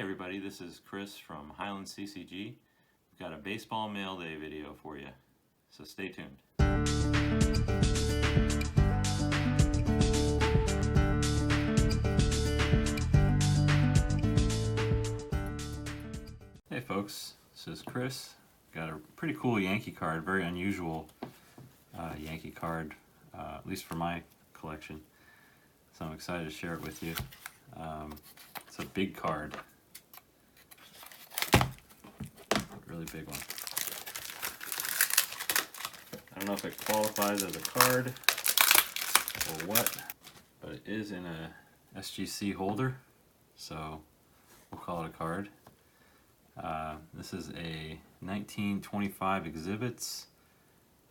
Hey everybody, this is Chris from Highland CCG. We've got a baseball mail day video for you, so stay tuned. Hey folks, this is Chris. Got a pretty cool Yankee card, very unusual Yankee card, at least for my collection. So I'm excited to share it with you. It's a big card. Really big one. I don't know if it qualifies as a card or what, but it is in a SGC holder, so we'll call it a card. This is a 1925 Exhibits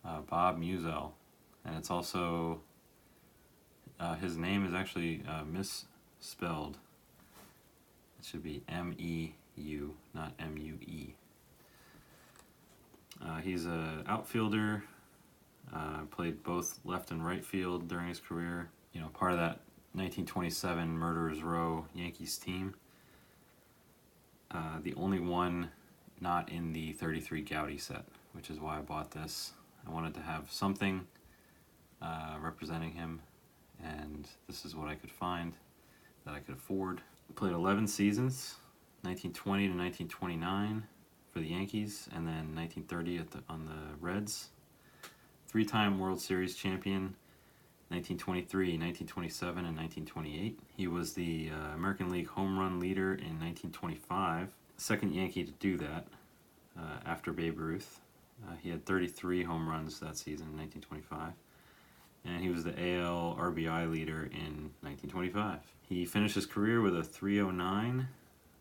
Bob Meusel, and it's also his name is actually misspelled. It should be M-E-U, not M-U-E. He's an outfielder, played both left and right field during his career. You know, part of that 1927 Murderers Row Yankees team. The only one not in the 33 Gaudy set, which is why I bought this. I wanted to have something representing him, and this is what I could find that I could afford. He played 11 seasons, 1920 to 1929. For the Yankees, and then 1930 on the Reds. Three-time World Series champion, 1923, 1927, and 1928. He was the American League home run leader in 1925, second Yankee to do that after Babe Ruth. He had 33 home runs that season in 1925, and he was the AL RBI leader in 1925. He finished his career with a .309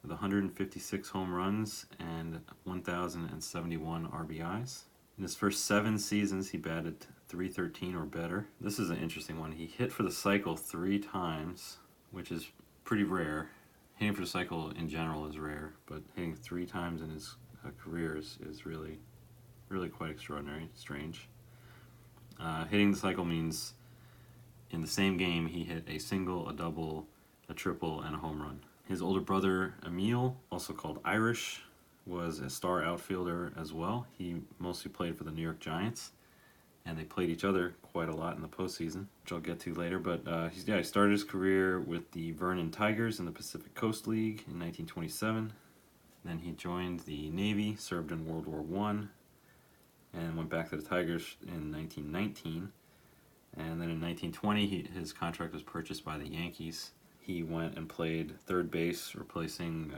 with 156 home runs and 1,071 RBIs. In his first 7 seasons, he batted .313 or better. This is an interesting one. He hit for the cycle 3 times, which is pretty rare. Hitting for the cycle in general is rare, but hitting 3 times in his career is really quite extraordinary, strange. Hitting the cycle means in the same game he hit a single, a double, a triple, and a home run. His older brother, Emil, also called Irish, was a star outfielder as well. He mostly played for the New York Giants, and they played each other quite a lot in the postseason, which I'll get to later. But he started his career with the Vernon Tigers in the Pacific Coast League in 1927. Then he joined the Navy, served in World War I, and went back to the Tigers in 1919. And then in 1920, his contract was purchased by the Yankees. He went and played third base, replacing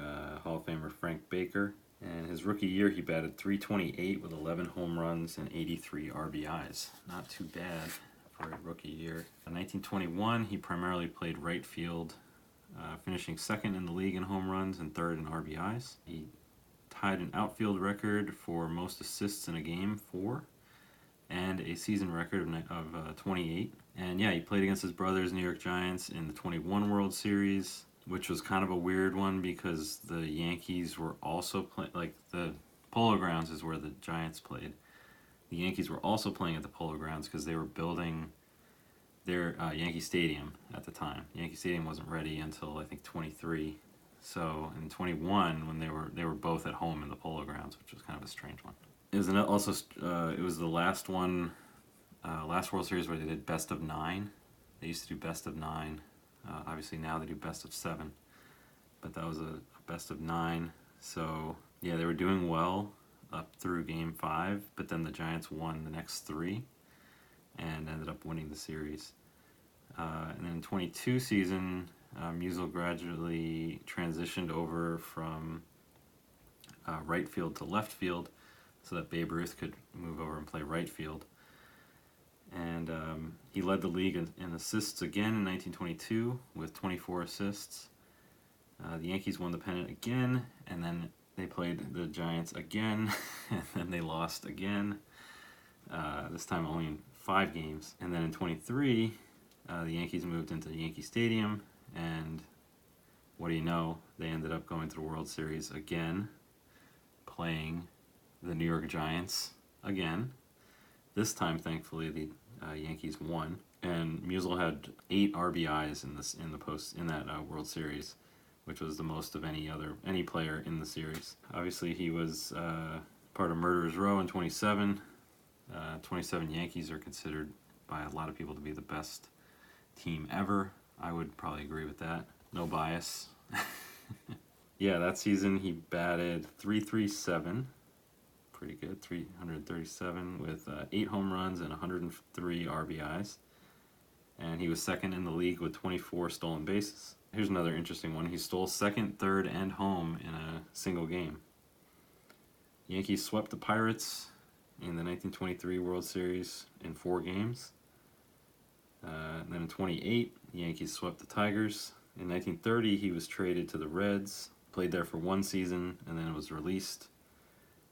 Hall of Famer Frank Baker. And his rookie year, he batted .328 with 11 home runs and 83 RBIs. Not too bad for a rookie year. In 1921, he primarily played right field, finishing second in the league in home runs and third in RBIs. He tied an outfield record for most assists in a game, 4, and a season record of 28. And yeah, he played against his brothers, New York Giants, in the 21 World Series, which was kind of a weird one because the Yankees were also playing, like the Polo Grounds is where the Giants played. The Yankees were also playing at the Polo Grounds because they were building their Yankee Stadium at the time. Yankee Stadium wasn't ready until I think 23. So in 21, when they were both at home in the Polo Grounds, which was kind of a strange one. It was it was the last one, last World Series where they did best of 9. They used to do best of 9. Obviously now they do best of 7, but that was a best of 9. So yeah, they were doing well up through Game 5, but then the Giants won the next 3 and ended up winning the series. And then in 22 season, Meusel gradually transitioned over from right field to left field, so that Babe Ruth could move over and play right field. And he led the league in assists again in 1922 with 24 assists. The Yankees won the pennant again, and then they played the Giants again, and then they lost again, this time only in 5 games. And then in 23, the Yankees moved into Yankee Stadium, and what do you know, they ended up going to the World Series again, playing the New York Giants again. This time, thankfully, the Yankees won, and Meusel had 8 RBIs in that World Series, which was the most of any player in the series. Obviously, he was part of Murderers Row in 27. 27 Yankees are considered by a lot of people to be the best team ever. I would probably agree with that. No bias. Yeah, that season he batted .337. Pretty good, 337 with 8 home runs and 103 RBIs. And he was second in the league with 24 stolen bases. Here's another interesting one. He stole second, third, and home in a single game. Yankees swept the Pirates in the 1923 World Series in 4 games. And then in 28, the Yankees swept the Tigers. In 1930, he was traded to the Reds, played there for 1 season, and then was released.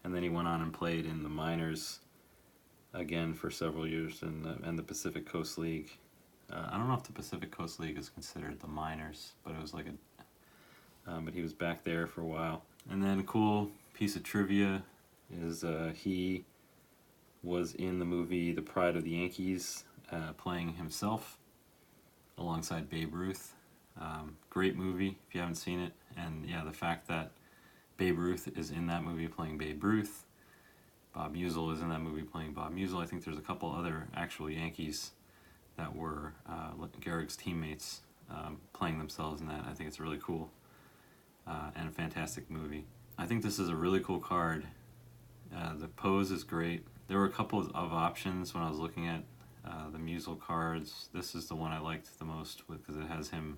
And then he went on and played in the minors again for several years in the Pacific Coast League. I don't know if the Pacific Coast League is considered the minors, but it was like but he was back there for a while. And then a cool piece of trivia is he was in the movie The Pride of the Yankees, playing himself alongside Babe Ruth. Great movie if you haven't seen it. And yeah, the fact that Babe Ruth is in that movie playing Babe Ruth, Bob Meusel is in that movie playing Bob Meusel. I think there's a couple other actual Yankees that were Gehrig's teammates playing themselves in that. I think it's really cool and a fantastic movie. I think this is a really cool card. The pose is great. There were a couple of options when I was looking at the Meusel cards. This is the one I liked the most because it has him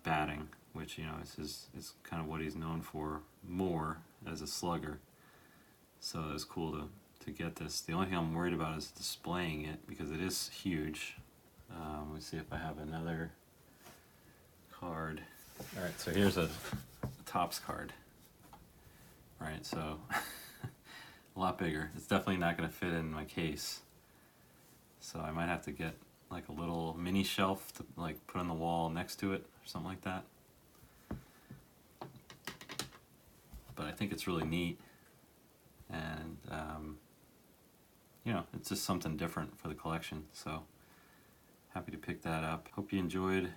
batting, which, you know, is kind of what he's known for more as a slugger. So it's cool to get this. The only thing I'm worried about is displaying it because it is huge. Let me see if I have another card. All right, so here's a Topps card. All right, so a lot bigger. It's definitely not going to fit in my case. So I might have to get like a little mini shelf to like put on the wall next to it or something like that. But I think it's really neat. And, you know, it's just something different for the collection. So happy to pick that up. Hope you enjoyed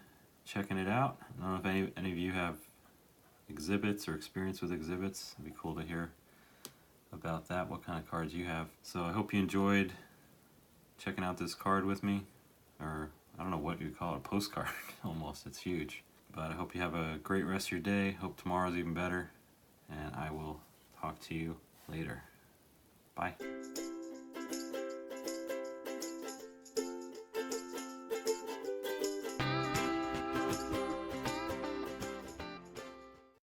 checking it out. I don't know if any of you have exhibits or experience with exhibits. It'd be cool to hear about that, what kind of cards you have. So I hope you enjoyed checking out this card with me, or I don't know what you call it, a postcard almost. It's huge. But I hope you have a great rest of your day. Hope tomorrow's even better, and I will talk to you later. Bye.